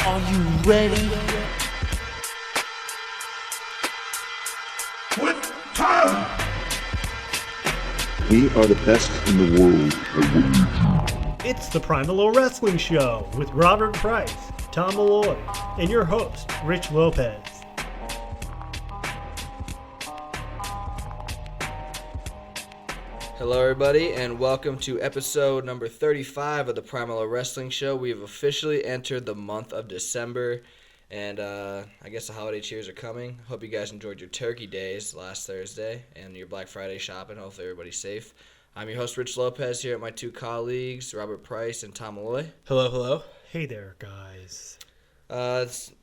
Are you ready? Quit time! We are the best in the world at what we do. It's the PriMalLow Wrestling Show with Robert Price, Tom Malloy, and your host, Rich Lopez. Hello, everybody, and welcome to episode number 35 of the PriMalLow Wrestling Show. We have officially entered the month of December, and I guess the holiday cheers are coming. Hope you guys enjoyed your turkey days last Thursday and your Black Friday shopping. Hopefully everybody's safe. I'm your host, Rich Lopez, here at my two colleagues, Robert Price and Tom Malloy. Hello, hello. Hey there, guys.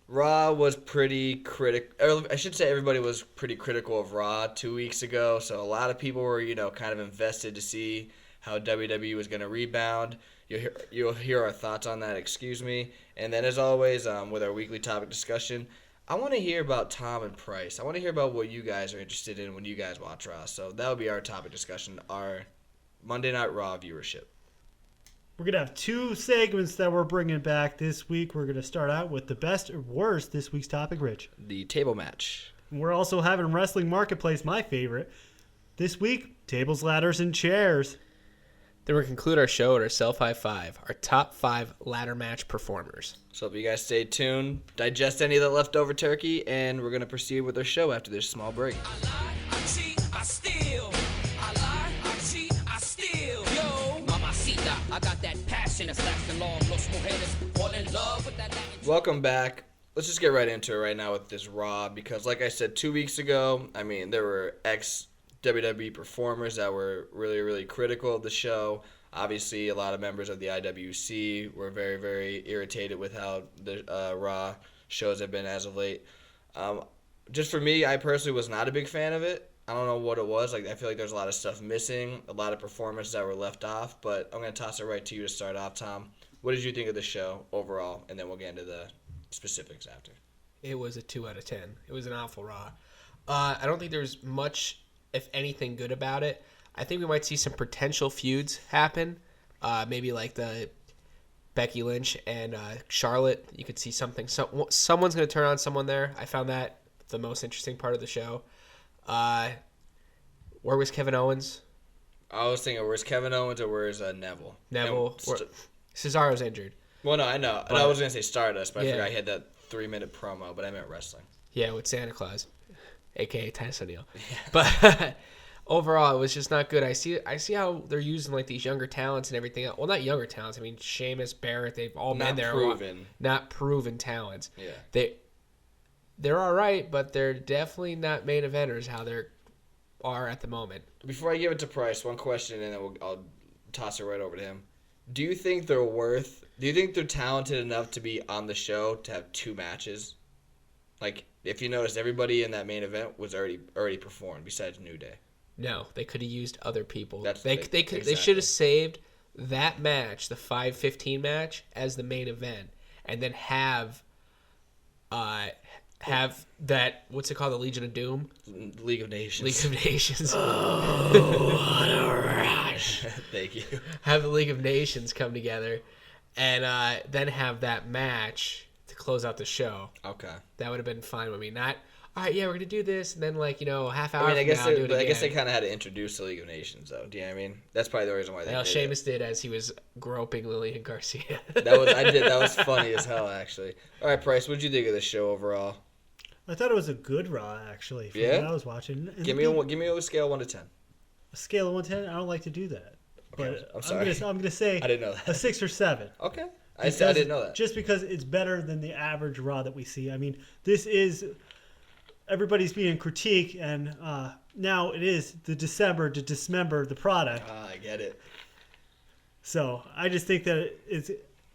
Raw was pretty critical. I should say everybody was pretty critical of Raw 2 weeks ago. So a lot of people were, kind of invested to see how WWE was going to rebound. You'll hear our thoughts on that. And then, as always, with our weekly topic discussion, I want to hear about Tom and Price. I want to hear about what you guys are interested in when you guys watch Raw. So that would be our topic discussion, our Monday Night Raw viewership. We're going to have two segments that we're bringing back this week. We're going to start out with the best or worst this week's topic, Rich. The table match. And we're also having Wrestling Marketplace, my favorite. This week, tables, ladders, and chairs. Then we'll conclude our show at our Self High Five, our top 5 ladder match performers. So if you guys stay tuned, digest any of the leftover turkey, and we're going to proceed with our show after this small break. I lie, I cheat, I steal. I lie, I cheat, I steal. Yo, mamacita, I got that passion that's lasting long. Los mujeres fall in love with that Latin. Welcome back. Let's just get right into it right now with this Raw, because like I said 2 weeks ago, there were ex-WWE performers that were really, really critical of the show. Obviously, a lot of members of the IWC were very, very irritated with how the Raw shows have been as of late. Just for me, I personally was not a big fan of it. I don't know what it was. I feel like there's a lot of stuff missing, a lot of performances that were left off. But I'm going to toss it right to you to start off, Tom. What did you think of the show overall? And then we'll get into the specifics after. It was a 2 out of 10. It was an awful Raw. I don't think there's much, if anything, good about it. I think we might see some potential feuds happen. Maybe like the Becky Lynch and Charlotte. You could see something. Someone's going to turn on someone there. I found that the most interesting part of the show. Where was Kevin Owens? I was thinking, where's Kevin Owens or where's Neville? Cesaro's injured. Well, no, I know. But, I was going to say Stardust, but yeah. I forgot he had that 3-minute promo, but I meant wrestling. Yeah, with Santa Claus, a.k.a. Titus O'Neil. Yeah. But overall, it was just not good. I see how they're using like these younger talents and everything. Well, not younger talents. Sheamus, Barrett, they've all been there. Not proven talents. Yeah. They're all right, but they're definitely not main eventers how they are at the moment. Before I give it to Price, one question, and then I'll toss it right over to him. Do you think they're talented enough to be on the show to have 2 matches? Like, if you notice, everybody in that main event was already performed besides New Day. No, they could have used other people. Exactly. They should have saved that match, the 5:15 match, as the main event, and then have that, what's it called, the Legion of Doom? League of Nations. League of Nations. Oh, what a rush. Thank you. Have the League of Nations come together and then have that match to close out the show. Okay. That would have been fine with me. Not, all right, yeah, we're going to do this, and then, half hour I guess from now, do it again. I guess they kind of had to introduce the League of Nations, though. Do you know what I mean? That's probably the reason why they did Sheamus did as he was groping Lillian Garcia. That was funny as hell, actually. All right, Price, what did you think of the show overall? I thought it was a good Raw, actually, from what I was watching. And give me a scale 1 to 10. A scale of 1 to 10? I don't like to do that. Okay, But I'm sorry. I'm going to say I didn't know that. A 6 or 7. Okay. I didn't know that. Just because it's better than the average Raw that we see. This is... Everybody's being critiqued, and now it is the December to dismember the product. I get it. So I just think that it's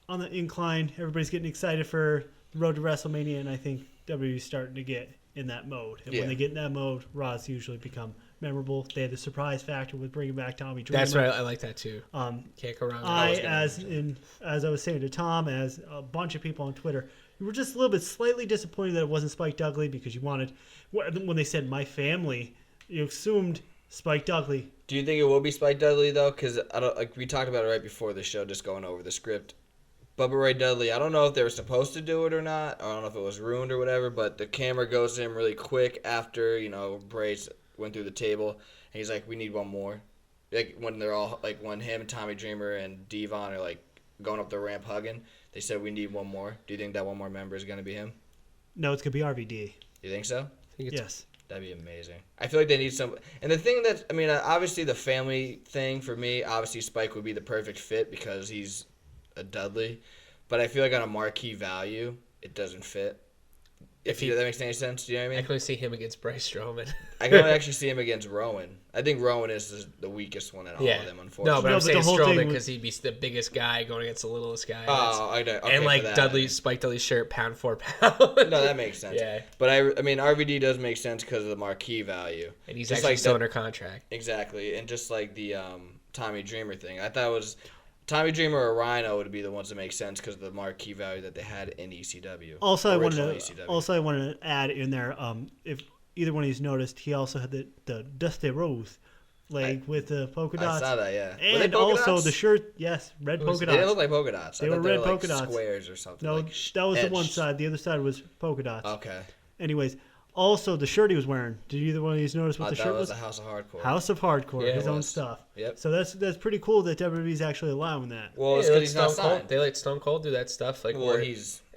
on the incline. Everybody's getting excited for the road to WrestleMania, and I think WWE's starting to get in that mode. And when they get in that mode, Raws usually become memorable. They had the surprise factor with bringing back Tommy Dreamer. That's right. I like that too. Can't go wrong. As I was saying to Tom, as a bunch of people on Twitter, we were just a little bit slightly disappointed that it wasn't Spike Dudley, because you wanted, when they said my family, you assumed Spike Dudley. Do you think it will be Spike Dudley though? Because we talked about it right before the show, just going over the script. Bubba Ray Dudley, I don't know if they were supposed to do it or not. I don't know if it was ruined or whatever, but the camera goes to him really quick after, Bray's went through the table. And he's like, we need one more. Like, when they're all, like, when him, Tommy Dreamer, and Devon are, like, going up the ramp hugging, they said we need one more. Do you think that one more member is going to be him? No, it's going to be RVD. You think so? Yes. That'd be amazing. I feel like they need some. And the thing that, obviously the family thing for me, obviously Spike would be the perfect fit because he's a Dudley. But I feel like on a marquee value, it doesn't fit. If that makes any sense, do you know what I mean? I can only see him against Bryce Strowman. I can only actually see him against Rowan. I think Rowan is the weakest one in all of them, unfortunately. No, but I'm saying the whole Strowman thing because he'd be the biggest guy going against the littlest guy. Oh, I know. Okay, and like Spike Dudley's shirt, pound for pound. No, that makes sense. Yeah. But RVD does make sense because of the marquee value. And he's just actually like still under contract. Exactly. And just like the Tommy Dreamer thing. I thought it was Tommy Dreamer or Rhino would be the ones that make sense because of the marquee value that they had in ECW. Also, I wanted to add in there, if either one of you noticed, he also had the Dusty Rose leg with the polka dots. I saw that, yeah. And also the shirt, yes, red polka dots. They didn't look like polka dots. They were red polka dots. Squares or something. No, like that was etched. the one side. The other side was polka dots. Okay. Anyways, also the shirt he was wearing. Did either one of you notice what the shirt was? That was a House of Hardcore. House of Hardcore, Yeah, his own stuff. Yep. So that's pretty cool that WWE's actually allowing that. Well, it's because he's not signed. They let Stone Cold do that stuff. Like, well,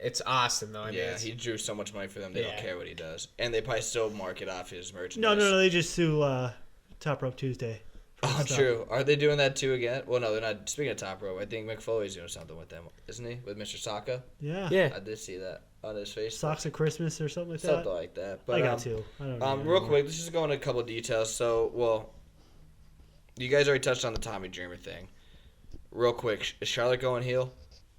it's awesome though. I mean, he drew so much money for them. They don't care what he does, and they probably still market off his merchandise. No. They just sue Top Rope Tuesday. Oh, true. Are they doing that too again? Well, no, they're not. Speaking of Top Rope, I think McFoley's doing something with them, isn't he? With Mr. Saka? Yeah. I did see that on his face. Socks of Christmas or something like that? Something like that. But, I got two. I don't know. Real quick, let's just go into a couple of details. So, you guys already touched on the Tommy Dreamer thing. Real quick, is Charlotte going heel?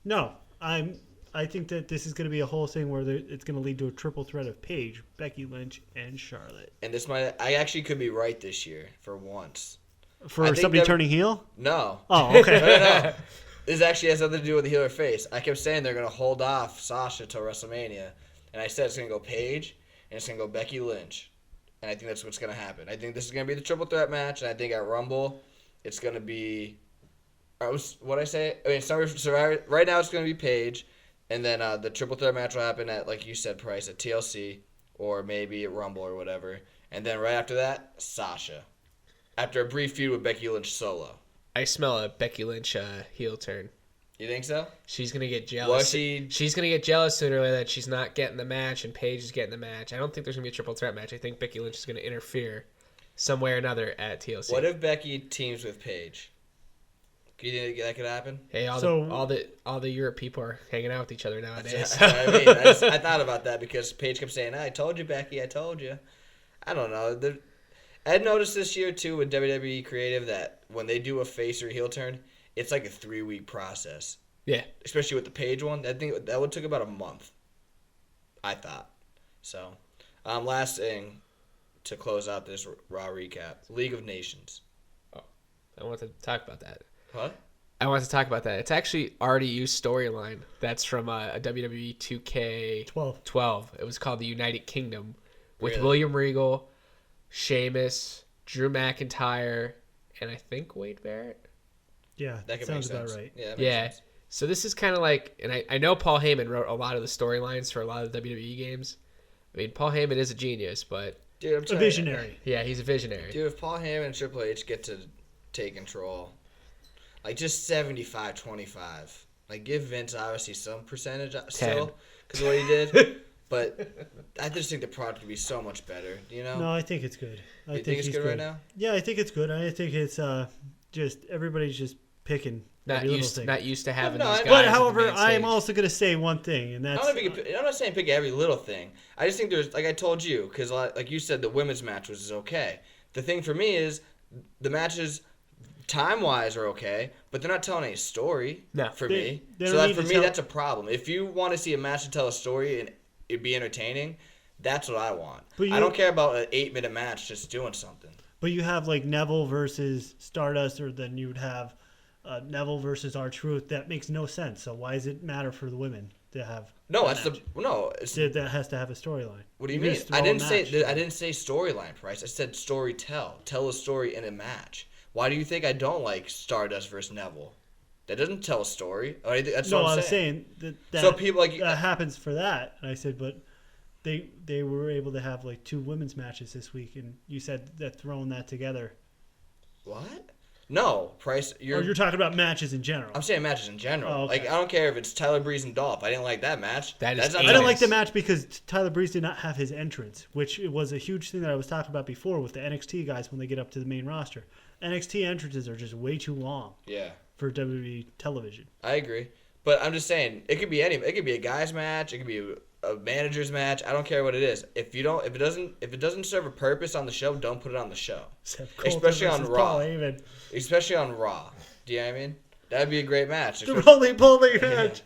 No. I think that this is going to be a whole thing where it's going to lead to a triple threat of Paige, Becky Lynch, and Charlotte. And I actually could be right this year for once. For somebody turning heel? No. Oh, okay. No. This actually has nothing to do with the heel or face. I kept saying they're going to hold off Sasha till WrestleMania. And I said it's going to go Paige, and it's going to go Becky Lynch. And I think that's what's going to happen. I think this is going to be the triple threat match, and I think at Rumble, it's going to be... What'd I say? I mean, Survivor, right now it's going to be Paige, and then the triple threat match will happen at, like you said, Price, at TLC, or maybe at Rumble or whatever. And then right after that, Sasha. After a brief feud with Becky Lynch solo. I smell a Becky Lynch heel turn. You think so? She's gonna get jealous. She's gonna get jealous sooner or later that she's not getting the match and Paige is getting the match. I don't think there's gonna be a triple threat match. I think Becky Lynch is gonna interfere some way or another at TLC. What if Becky teams with Paige? Do you think that could happen? Hey, all the Europe people are hanging out with each other nowadays. I mean, I thought about that because Paige kept saying, "I told you, Becky. I told you." I don't know. I'd noticed this year too with WWE Creative that when they do a face or heel turn, it's like a 3-week process. Yeah. Especially with the Paige one. I think that would took about a month. I thought. So, last thing to close out this Raw recap: League of Nations. Oh, I want to talk about that. What? I want to talk about that. It's actually already used storyline. That's from a WWE 2K12. It was called the United Kingdom with William Regal, Sheamus, Drew McIntyre, and I think Wade Barrett. Yeah, that sounds about right. Yeah. Sense. So this is kind of like, and I know Paul Heyman wrote a lot of the storylines for a lot of the WWE games. I mean, Paul Heyman is a genius, but... Dude, I'm a visionary. Yeah, he's a visionary. Dude, if Paul Heyman and Triple H get to take control, like just 75-25, like give Vince obviously some percentage still, because of what he did, but I just think the product would be so much better, you know? No, I think it's good. You think it's good right now? Yeah, I think it's good. I think it's just everybody's just picking not used to having these guys. But however, I am also going to say one thing, and that's I'm not saying pick every little thing. I just think there's, like I told you, because like you said, the women's match was okay. The thing for me is the matches time-wise are okay, but they're not telling any story for me. So that, for me, that's a problem. If you want to see a match to tell a story and it be entertaining, that's what I want. I don't care about an 8-minute match just doing something. But you have like Neville versus Stardust, or then you would have Neville versus R-Truth. That makes no sense. So why does it matter for the women to have? That has to have a storyline. What do you mean? I didn't say storyline, Price. I said story tell. Tell a story in a match. Why do you think I don't like Stardust versus Neville? That doesn't tell a story. That's No, what I I'm was saying. saying that So people like that happens for that. And I said, but they were able to have like 2 women's matches this week, and you said that throwing that together. what? No, Price. You're talking about matches in general. I'm saying matches in general. Oh, okay. Like I don't care if it's Tyler Breeze and Dolph. I didn't like that match. That is That's not I didn't Yes. like the match because Tyler Breeze did not have his entrance, which was a huge thing that I was talking about before with the NXT guys when they get up to the main roster. NXT entrances are just way too long Yeah, for WWE television. I agree. But I'm just saying it could be any. It could be a guys match. It could be a manager's match. I don't care what it is. If it doesn't serve a purpose on the show, don't put it on the show. Except Colton Especially on versus Raw. Paul Heyman. Especially on Raw. Do you know what I mean? That'd be a great match. The roly-poly match.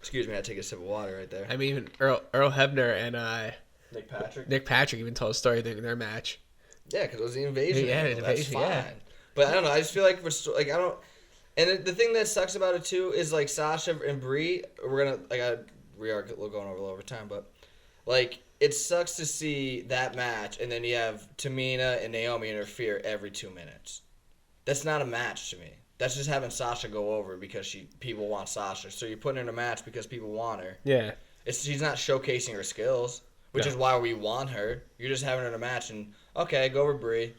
Excuse me, I take a sip of water right there. I mean, even Earl Hebner and Nick Patrick. Nick Patrick even told a story in their match. Yeah, because it was the invasion. Yeah, angle. That's invasion, fine. yeah. But I don't know. I just feel like I don't. And the thing that sucks about it too is like Sasha and Brie. We are going over a little over time, but like it sucks to see that match, and then you have Tamina and Naomi interfere every 2 minutes. That's not a match to me. That's just having Sasha go over because people want Sasha. So you're putting her in a match because people want her. Yeah. She's not showcasing her skills, which is why we want her. You're just having her in a match, and okay, go over Brie,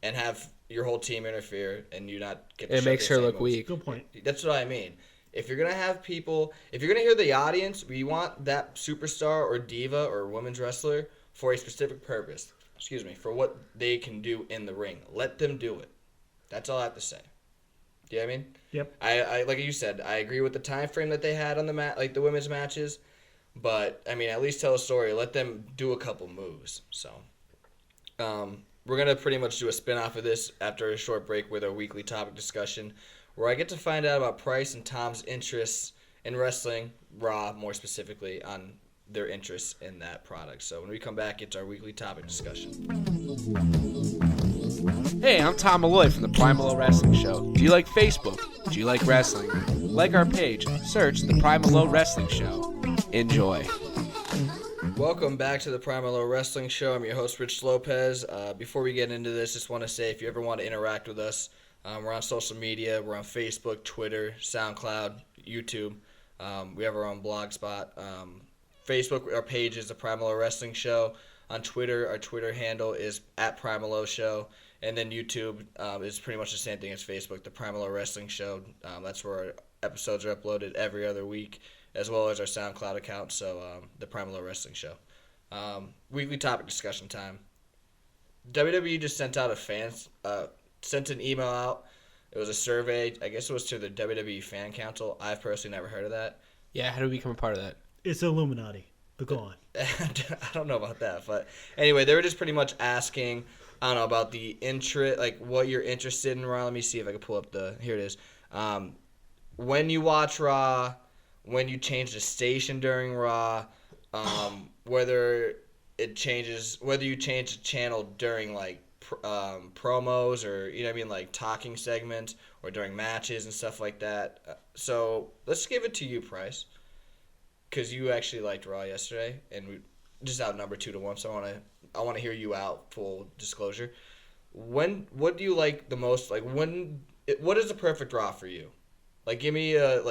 and have your whole team interfere, and you not get. It makes her showcase look angles. weak. Good point. That's what I mean. If you're gonna have people, if you're gonna hear the audience, we want that superstar or diva or women's wrestler for a specific purpose. Excuse me, for what they can do in the ring. Let them do it. That's all I have to say. Do you know what I mean? Yep. I like you said, I agree with the time frame that they had on the like the women's matches, but I mean, at least tell a story. Let them do a couple moves. So, we're gonna pretty much do a spin-off of this after a short break with our weekly topic discussion, where I get to find out about Price and Tom's interests in wrestling, Raw more specifically, on their interests in that product. So when we come back, it's our weekly topic discussion. Hey, I'm Tom Malloy from the PriMalLow Wrestling Show. Do you like Facebook? Do you like wrestling? Like our page, search the PriMalLow Wrestling Show. Enjoy. Welcome back to the PriMalLow Wrestling Show. I'm your host, Rich Lopez. Before we get into this, just want to say if you ever want to interact with us, we're on social media. We're on Facebook, Twitter, SoundCloud, YouTube. We have our own blog spot. Facebook, our page is the PriMalLow Wrestling Show. On Twitter, our Twitter handle is @PriMalLow Show. And then YouTube is pretty much the same thing as Facebook, the PriMalLow Wrestling Show. That's where our episodes are uploaded every other week, as well as our SoundCloud account, so the PriMalLow Wrestling Show. Weekly topic discussion time. WWE just sent out sent an email out. It was a survey. I guess it was to the WWE Fan Council. I've personally never heard of that. Yeah, how do we become a part of that? It's Illuminati, but go on. I don't know about that, but anyway, they were just pretty much asking, I don't know, about the interest, like what you're interested in Raw. Let me see if I can pull up here it is. When you watch Raw, when you change the station during Raw, whether you change the channel during like promos or, you know what I mean, like talking segments or during matches and stuff like that. So let's give it to you, Price, because you actually liked Raw yesterday, and we just outnumbered 2-1. So I want to hear you out. Full disclosure. What do you like the most? Like what is the perfect Raw for you? Like give me a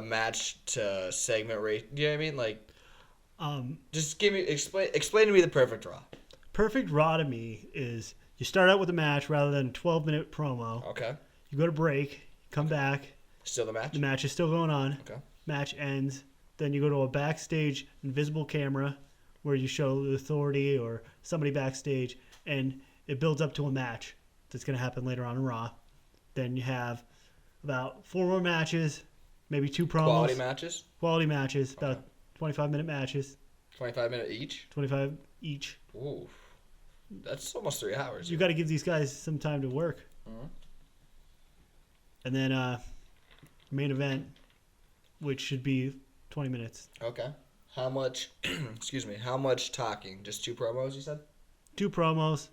match to segment rate. Do you know what I mean? Like just explain to me the perfect Raw. Perfect Raw to me is you start out with a match rather than a 12-minute promo. Okay. You go to break, come back. Still the match? The match is still going on. Okay. Match ends. Then you go to a backstage invisible camera where you show the Authority or somebody backstage, and it builds up to a match that's going to happen later on in Raw. Then you have about 4 more matches, maybe 2 promos. Quality matches, about 25-minute matches. 25-minute each? 25 each. Ooh. That's almost 3 hours. You got to give these guys some time to work. Mm-hmm. And then main event, which should be 20 minutes. Okay. How much, how much talking? Just 2 promos, you said? 2 promos.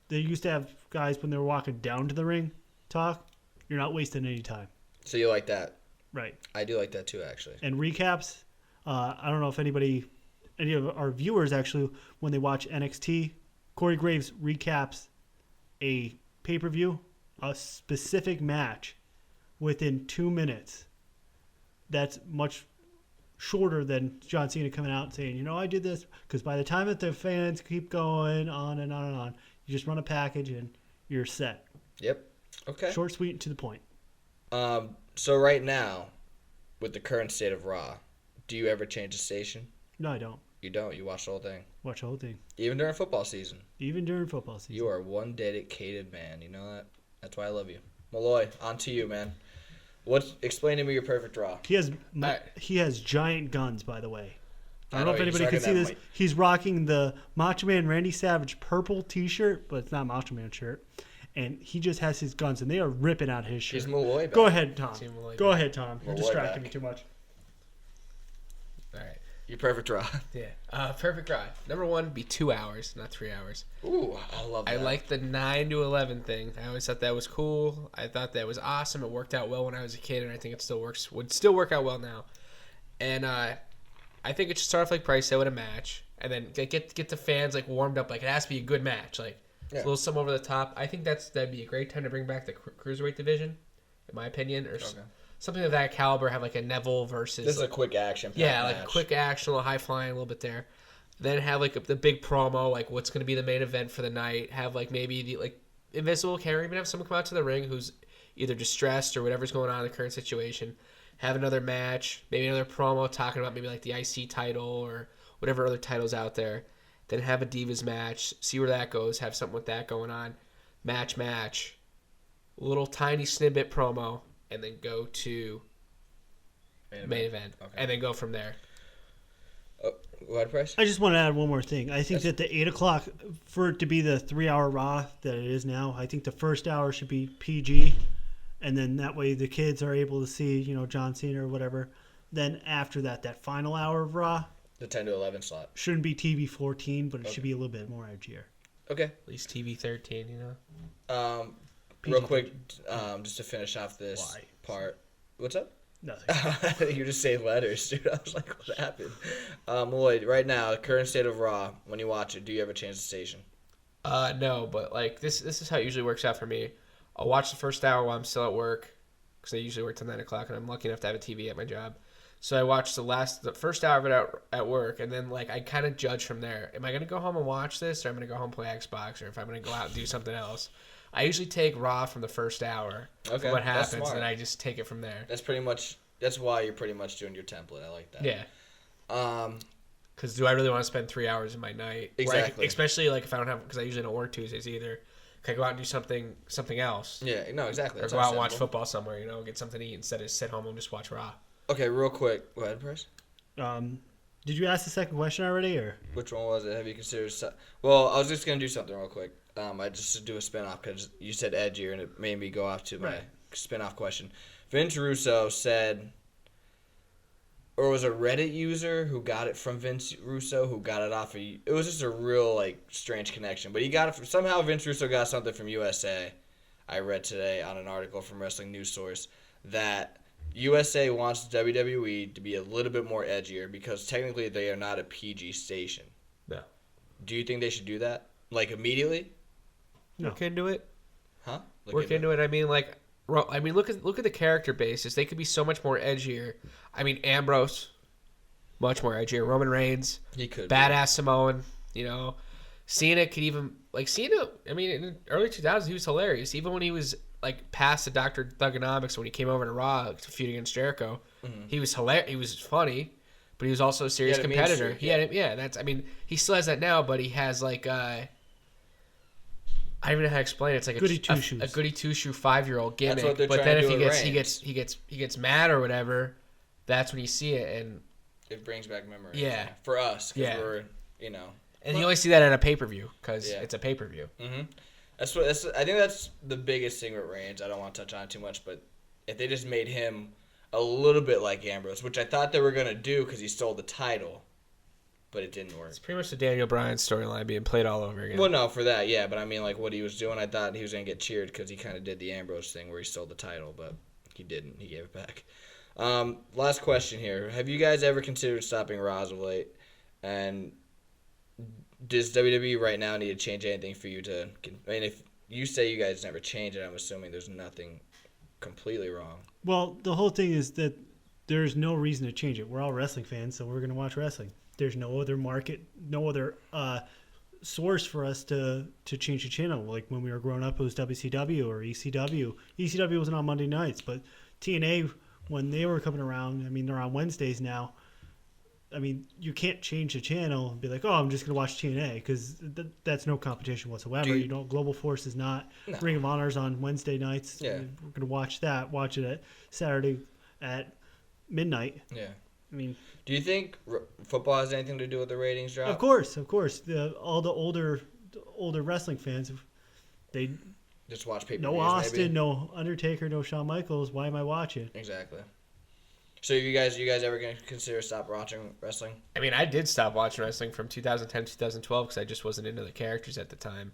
They used to have guys when they were walking down to the ring talk. You're not wasting any time. So you like that? Right. I do like that too, actually. And recaps. I don't know if any of our viewers actually, when they watch NXT, Corey Graves recaps a pay-per-view, a specific match within 2 minutes. That's much shorter than John Cena coming out and saying, I did this. Because by the time that the fans keep going on and on and on, you just run a package and you're set. Yep. Okay. Short, sweet, and to the point. So right now, with the current state of Raw, do you ever change the station? No, I don't. You don't. You watch the whole thing. Watch the whole thing. Even during football season. Even during football season. You are one dedicated man. You know that? That's why I love you. Malloy, on to you, man. Explain to me your perfect Raw. He has giant guns, by the way. I don't know if he's anybody can see rocking this. that He's rocking the Macho Man Randy Savage purple T-shirt, but it's not a Macho Man shirt. And he just has his guns, and they are ripping out his shirt. He's Malloy back. Go ahead, Tom. Malloy Go back. ahead, Tom. You're Malloy distracting back. me too much. All right. Your perfect Raw. Yeah. Perfect ride. Number 1 be 2 hours, not 3 hours. Ooh, I love that. I like the 9 to 11 thing. I always thought that was cool. I thought that was awesome. It worked out well when I was a kid, and I think it still works. Would still work out well now. And I think it should start off like Price said with a match, and then get the fans like warmed up. Like it has to be a good match. Like a little something over the top. I think that'd be a great time to bring back the cruiserweight division, in my opinion, or something of that caliber. Have like a Neville versus. This is a quick action. Like match. a quick action, a little high flying, a little bit there. Then have like the big promo, like what's going to be the main event for the night. Have like maybe the Invincible Carry, even have someone come out to the ring who's either distressed or whatever's going on in the current situation. Have another match, maybe another promo talking about maybe like the IC title or whatever other titles out there. Then have a Divas match, see where that goes. Have something with that going on. Match, little tiny snippet promo, and then go to main event, and then go from there. What price? I just want to add one more thing. I think that the 8 o'clock, for it to be the 3-hour Raw that it is now, I think the first hour should be PG, and then that way the kids are able to see, John Cena or whatever. Then after that final hour of Raw, The 10 to 11 slot. shouldn't be TV 14, but it should be a little bit more edgier. Okay. At least TV 13, Real quick, just to finish off this part. What's up? Nothing. You're just saying letters, dude. I was like, what happened? Lloyd, right now, the current state of Raw, when you watch it, do you ever change the station? No, but like this is how it usually works out for me. I'll watch the first hour while I'm still at work, because I usually work till 9 o'clock, and I'm lucky enough to have a TV at my job. So I watch the first hour of it at work, and then like I kind of judge from there. Am I gonna go home and watch this, or am I gonna go home and play Xbox, or if I'm gonna go out and do something else? I usually take Raw from the first hour. Okay, what that's happens, smart. and I just take it from there. That's why you're pretty much doing your template. I like that. Yeah. Because do I really want to spend 3 hours in my night? Exactly. Especially like if I don't have, because I usually don't work Tuesdays either. Can I go out and do something else? Yeah. No. Exactly. Or That's go out and watch understandable. football somewhere, get something to eat instead of sit home and just watch Raw. Okay. Real quick. Go ahead, Price. Did you ask the second question already, or? Which one was it? Have you considered? Well, I was just gonna do something real quick. I just to do a spin-off because you said edgier and it made me go off to my spin-off question. Vince Russo said, or was a Reddit user who got it from Vince Russo who got it off of. It was just a real strange connection, but he got it from, somehow. Vince Russo got something from USA. I read today on an article from Wrestling News Source that USA wants WWE to be a little bit more edgier because technically they are not a PG station. No. Do you think they should do that? Immediately? No. Look into it. Huh? Look into it. I mean, look at the character basis. They could be so much more edgier. I mean, Ambrose, much more edgier. Roman Reigns, He could. badass Samoan. Cena could even Cena. I mean, in the early 2000s, he was hilarious. Even when he was past the Dr. Thugonomics, when he came over to Raw to feud against Jericho, he was hilarious. He was funny, but he was also a serious had a mean competitor. streak, He had, that's. I mean, he still has that now, but he has I don't even know how to explain it. It's like Goody a two-shoes. goody two-shoe 5-year-old gimmick. what they're But trying then to if do with he gets mad or whatever, that's when you see it. And It brings back memories. Yeah. For us, because Yeah. we're, you only see that at a pay-per-view because Yeah. it's a pay-per-view. I think that's the biggest thing with Reigns. I don't want to touch on it too much, but if they just made him a little bit like Ambrose, which I thought they were going to do because he stole the title, but it didn't work. It's pretty much the Daniel Bryan storyline being played all over again. Well, no, for that, yeah, but I mean, what he was doing, I thought he was going to get cheered because he kind of did the Ambrose thing where he stole the title, but he didn't. He gave it back. Last question here. Have you guys ever considered stopping Raw as of late? And does WWE right now need to change anything for you to... I mean, if you say you guys never change it, I'm assuming there's nothing completely wrong. Well, the whole thing is that there's no reason to change it. We're all wrestling fans, so we're going to watch wrestling. There's no other market, no other source for us to change the channel. Like when we were growing up, it was WCW or ECW. ECW wasn't on Monday nights, but TNA, when they were coming around, I mean, they're on Wednesdays now. I mean, you can't change the channel and be like, oh, I'm just going to watch TNA because that's no competition whatsoever. Global Force is not. No. Ring of Honor's on Wednesday nights. Yeah. We're going to watch that. Watch it at Saturday at midnight. Yeah. I mean, do you think football has anything to do with the ratings drop? Of course. All the older wrestling fans, they just watch pay-per-views. no Austin, maybe? no Undertaker, no Shawn Michaels. Why am I watching? Exactly. So you guys ever gonna consider stop watching wrestling? I mean, I did stop watching wrestling from 2010 to 2012 because I just wasn't into the characters at the time,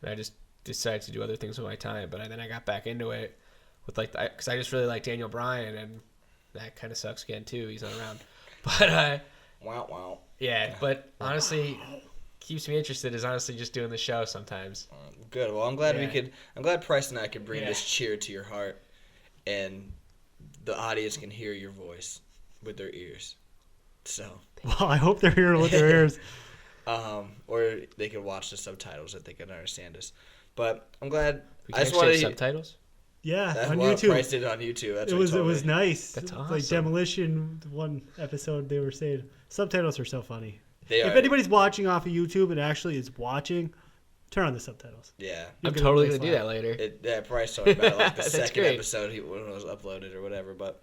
and I just decided to do other things with my time. But then I got back into it with because I just really like Daniel Bryan, and that kind of sucks again too. He's not around, but Wow. yeah. But honestly, keeps me interested is honestly just doing the show sometimes. Good. Well, I'm glad Yeah. I'm glad Price and I could bring Yeah. this cheer to your heart, and the audience can hear your voice with their ears. So, Well, I hope they're hearing with their ears. or they can watch the subtitles if they can understand us. But I'm glad. We I can just actually wanted have to. subtitles. Yeah, That's on what YouTube. Price did on YouTube. That's It what he was told me. nice. That's Like awesome. Demolition, one episode they were saying subtitles are so funny. They If are. anybody's watching off of YouTube and actually is watching, turn on the subtitles. Yeah. You'll I'm get a totally nice gonna do laugh. that later. Price talked about it like the That's second great. episode when it was uploaded or whatever. But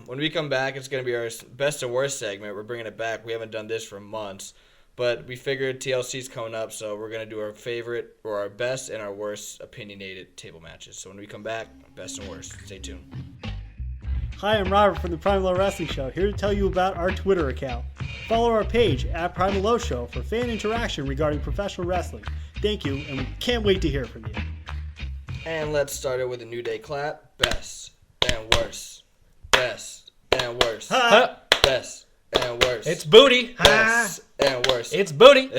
when we come back, it's going to be our best and worst segment. We're bringing it back. We haven't done this for months. But we figured TLC's coming up, so we're going to do our favorite or our best and our worst opinionated table matches. So when we come back, best and worst. Stay tuned. Hi, I'm Robert from the PriMalLow Wrestling Show, here to tell you about our Twitter account. Follow our page at PriMalLow Show for fan interaction regarding professional wrestling. Thank you, and we can't wait to hear from you. And let's start it with a New Day clap. Best and worst. Best and worst. Huh. Best and worst. It's booty. best and worst. It's booty.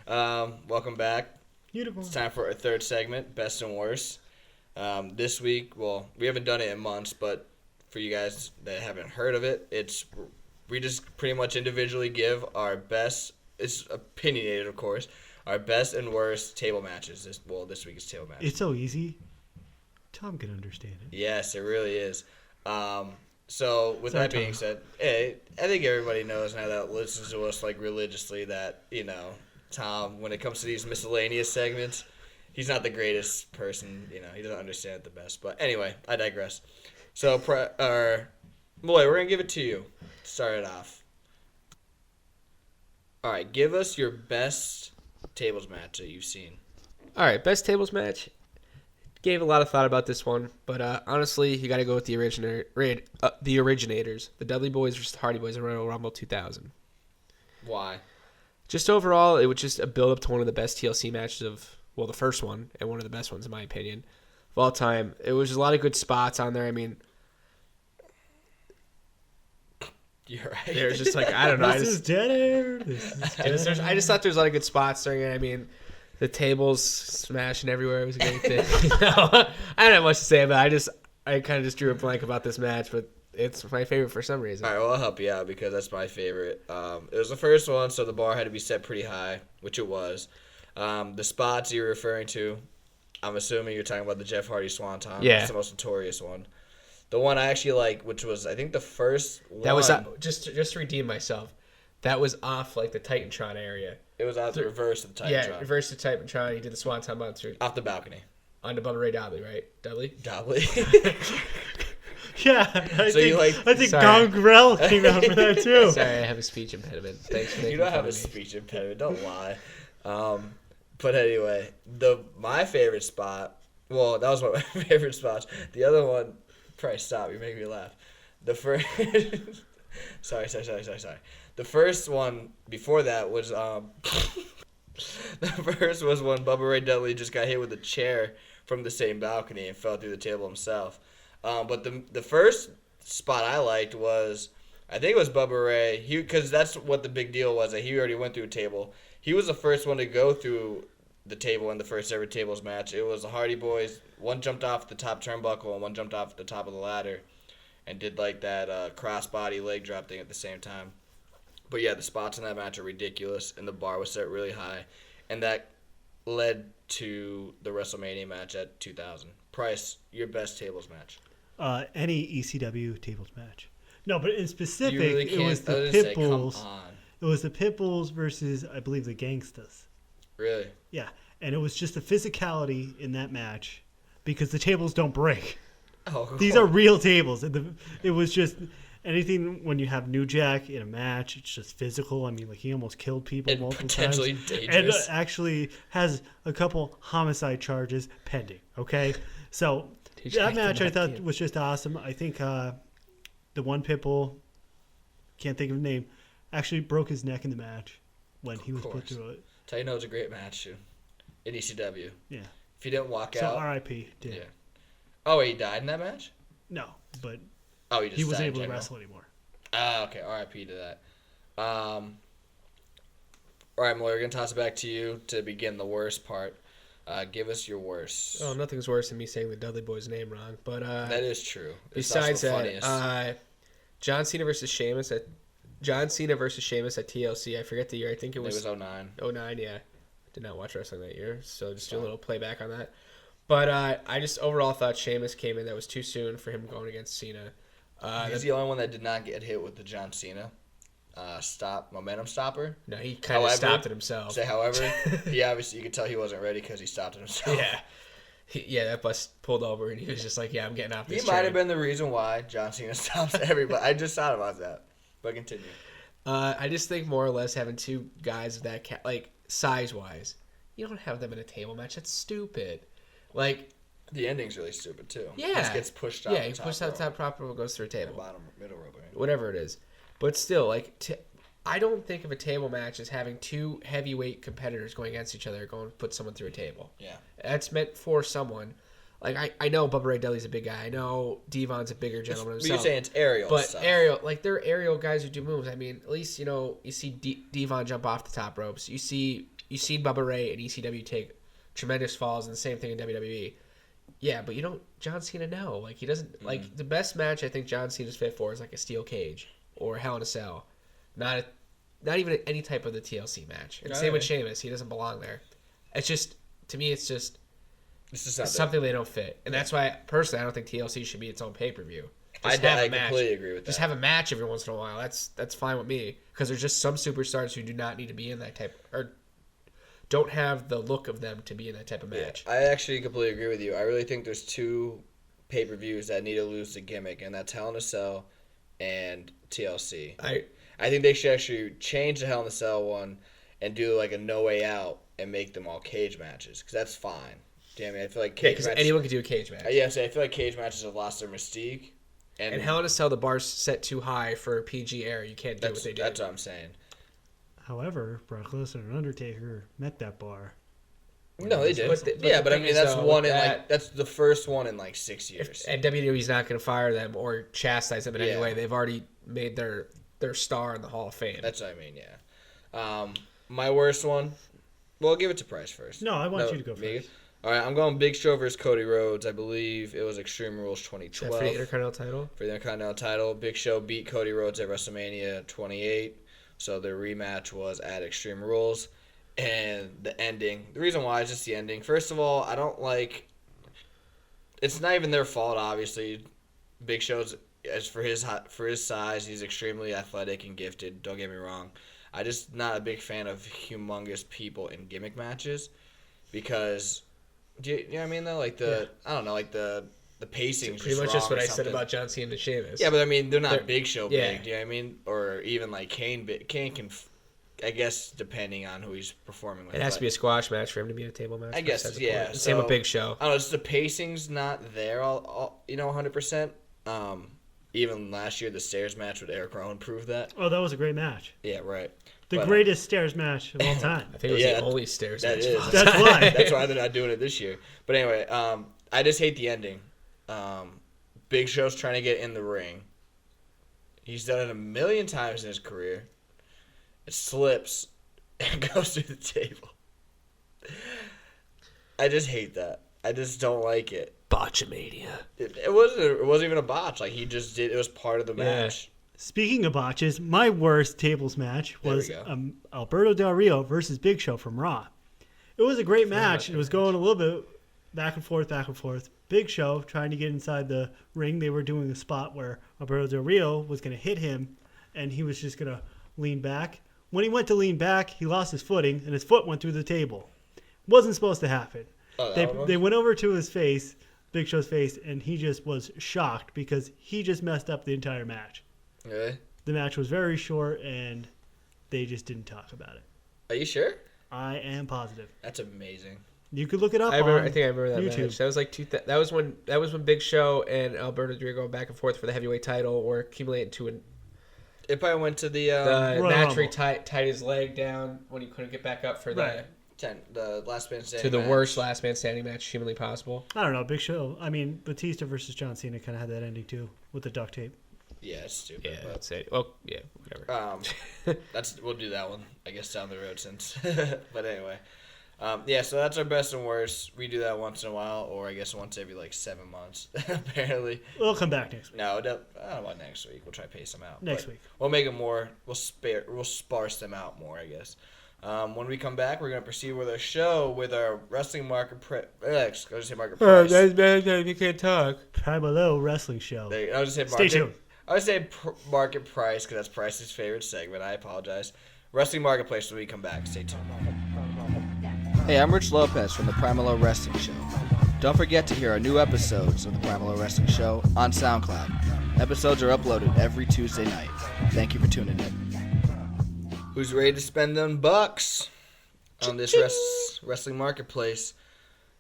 Welcome back. Beautiful. It's time for our third segment, best and worst. This week, well, we haven't done it in months, but for you guys that haven't heard of it, we just pretty much individually give our best. It's opinionated, of course. Our best and worst table matches. This week is table matches. It's so easy. Tom can understand it. Yes, it really is. So with Sorry, that being Tom. said, I think everybody knows now that listens to us like religiously that Tom, when it comes to these miscellaneous segments, he's not the greatest person. He doesn't understand it the best. But anyway, I digress. So, Boy, we're gonna give it to you. Start it off. All right, give us your best tables match that you've seen. All right, best tables match. Gave a lot of thought about this one, but honestly, you got to go with the originators, the Dudley Boys versus the Hardy Boys in Royal Rumble 2000. Why? Just overall, it was just a build up to one of the best TLC matches the first one and one of the best ones in my opinion of all time. It was just a lot of good spots on there. I mean, You're right. there's just I don't know. This is dead air. I just thought there was a lot of good spots during it. I mean, the tables smashing everywhere was a great thing. I don't have much to say about it. I kind of just drew a blank about this match, but it's my favorite for some reason. All right, well, I'll help you out because that's my favorite. It was the first one, so the bar had to be set pretty high, which it was. The spots you're referring to, I'm assuming you're talking about the Jeff Hardy Swanton. Yeah. It's the most notorious one. The one I actually like, which was, I think, the first one. That was just to redeem myself. That was off the Titantron area. It was out the reverse of the Titantron. Yeah, reverse the Titantron. He did the Swanton Monster Off the balcony. on the Bubba Ray Dudley, right? Dudley? Doubly. Yeah, I think Sorry. Gangrel came out for that too. Sorry, I have a speech impediment. Thanks for making You don't fun have a of me. speech impediment. Don't lie. But anyway, my favorite spot. Well, that was one of my favorite spots. The other one, probably stop. You're making me laugh. The first. sorry. The first one before that was the first was when Bubba Ray Dudley just got hit with a chair from the same balcony and fell through the table himself. But the first spot I liked was, I think it was Bubba Ray, because that's what the big deal was, that he already went through a table. He was the first one to go through the table in the first ever tables match. It was the Hardy Boys. One jumped off the top turnbuckle and one jumped off the top of the ladder and did like that crossbody leg drop thing at the same time. But yeah, the spots in that match are ridiculous, and the bar was set really high, and that led to the WrestleMania match at 2000. Price, your best tables match? Any ECW tables match. No, but in specific, really it was can't- I the was gonna say, come Pitbulls. on. It was the Pitbulls versus, I believe, the Gangstas. Really? Yeah, and it was just the physicality in that match because the tables don't break. Oh, These are real tables. And it was just anything when you have New Jack in a match, it's just physical. I mean, like he almost killed people and multiple potentially times. dangerous. And actually has a couple homicide charges pending. Okay, so that match I thought was just awesome. I think the one Pitbull, can't think of his name, actually broke his neck in the match when he was put through it. Tell you, no, it's a great match too. In ECW. Yeah. If he didn't walk So out. R.I.P. did. Yeah. Oh, he died in that match? No, but Oh, he just he wasn't died in able to general? wrestle anymore. Ah, okay. R.I.P. to that. All right, Malloy, we're going to toss it back to you to begin the worst part. Give us your worst. Oh, nothing's worse than me saying the Dudley Boy's name wrong. But That is true. It's besides also the that, funniest. John Cena versus Sheamus at TLC. I forget the year. I think it It was was 09. 09. Yeah, did not watch wrestling that year, so just do a little playback on that. But I just overall thought Sheamus came in. That was too soon for him going against Cena. He's the only one that did not get hit with the John Cena momentum stopper. No, he kind of stopped it himself. However, he obviously, you could tell he wasn't ready because he stopped it himself. Yeah. That bus pulled over and he was just like, "Yeah, I'm getting off He this." might train." have been the reason why John Cena stops everybody. I just thought about that. But continue. I just think more or less having two guys of that like size wise, you don't have them in a table match. That's stupid. Like The ending's really stupid too. Yeah. He just gets pushed out. yeah, he pushes out the top proper and goes through a table, bottom middle rope. Right? whatever it is. But still, like I don't think of a table match as having two heavyweight competitors going against each other, going to put someone through a table. Yeah. That's meant for someone. Like I know Bubba Ray Dudley's a big guy. I know Devon's a bigger gentleman But himself. you're saying it's aerial But stuff. aerial, like they're aerial guys who do moves. I mean, at least you see Devon jump off the top ropes. You see Bubba Ray and ECW take tremendous falls, and the same thing in WWE. Yeah, but you don't. John Cena, no. Like he doesn't. Like the best match I think John Cena's fit for is like a steel cage or Hell in a Cell, not even any type of the TLC match. And same with Sheamus, he doesn't belong there. It's just to me, it's just. This is Something they don't fit, and that's why personally I don't think TLC should be its own pay-per-view. I completely agree with that. Just have a match every once in a while. That's fine with me because there's just some superstars who do not need to be in that type or don't have the look of them to be in that type of match. I actually completely agree with you. I really think there's two pay-per-views that need to lose the gimmick, and that's Hell in a Cell and TLC. I think they should actually change the Hell in a Cell one and do like a No Way Out and make them all cage matches because that's fine. Damn it, I feel like cage matches. Anyone could do a cage match. Yeah, so I feel like cage matches have lost their mystique. And Hell in a Cell, the bar's set too high for a PG era. You can't do what they do. That's what I'm saying. However, Brock Lesnar and Undertaker met that bar. No, they did. But But I mean, that's one in that, that's the first one in like 6 years. And WWE's not going to fire them or chastise them in any Yeah. way. They've already made their star in the Hall of Fame. That's what I mean. Yeah. My worst one. Well, give it to Price first. No, I want you to go me? first. All right, I'm going Big Show versus Cody Rhodes. I believe it was Extreme Rules For 2012 the Intercontinental title. for the Intercontinental title. Big Show beat Cody Rhodes at WrestleMania 28, so the rematch was at Extreme Rules. And the ending, the reason why is just the ending. First of all, I don't like. It's not even their fault, obviously. Big Show's as for his size, he's extremely athletic and gifted. Don't get me wrong. I just not a big fan of humongous people in gimmick matches because. Do you know what I mean though? Like I don't know, like the pacing. Pretty much just what I said about John Cena and Sheamus. Yeah, but I mean they're not Big Show yeah. big. Do you know what I mean? Or even like Kane. Kane can, I guess, depending on who he's performing with. It has to be a squash match for him to be in a table match. I guess, yeah. Same with Big Show. I don't know. Just the pacing's not there. All 100%. Even last year, the stairs match with Eric Rowan proved that. Oh, that was a great match. Yeah, right. The greatest stairs match of all time. I think it was the only stairs that match. is. That's why. That's why they're not doing it this year. But anyway, I just hate the ending. Big Show's trying to get in the ring. He's done it a million times in his career. It slips and goes through the table. I just hate that. I just don't like it. Botchamania. It wasn't even a botch. Like he just did. It was part of the match. Speaking of botches, my worst tables match was Alberto Del Rio versus Big Show from Raw. It was a great match. It was going a little bit back and forth, back and forth. Big Show trying to get inside the ring. They were doing a spot where Alberto Del Rio was going to hit him, and he was just going to lean back. When he went to lean back, he lost his footing, and his foot went through the table. Wasn't supposed to happen. They went over to his face, Big Show's face, and he just was shocked because he just messed up the entire match. Really? The match was very short, and they just didn't talk about it. Are you sure? I am positive. That's amazing. You could look it up. I think I remember that YouTube. match. That was like that was when Big Show and Alberto Del Rio going back and forth for the heavyweight title, or accumulating to an. It probably went to the match where he tied his leg down when he couldn't get back up for the last man standing. To the worst last man standing match humanly possible. I don't know. Big Show. I mean, Batista versus John Cena kind of had that ending too with the duct tape. Yeah, it's stupid. Yeah, that's it. Well, yeah, whatever. We'll do that one, I guess, down the road since. But anyway, so that's our best and worst. We do that once in a while, or I guess once every like 7 months, apparently. We'll come back next week. No, I don't know about next week. We'll try to pace them out. Next week. We'll make it more. We'll sparse them out more, I guess. When we come back, we're going to proceed with our show with our wrestling market price. You can't talk. PriMalLow wrestling show. I was just Stay tuned. I would say market price because that's Price's favorite segment. I apologize. Wrestling Marketplace when we come back. Stay tuned. Hey, I'm Rich Lopez from the PriMalLow Wrestling Show. Don't forget to hear our new episodes of the PriMalLow Wrestling Show on SoundCloud. Episodes are uploaded every Tuesday night. Thank you for tuning in. Who's ready to spend them bucks on this Wrestling Marketplace?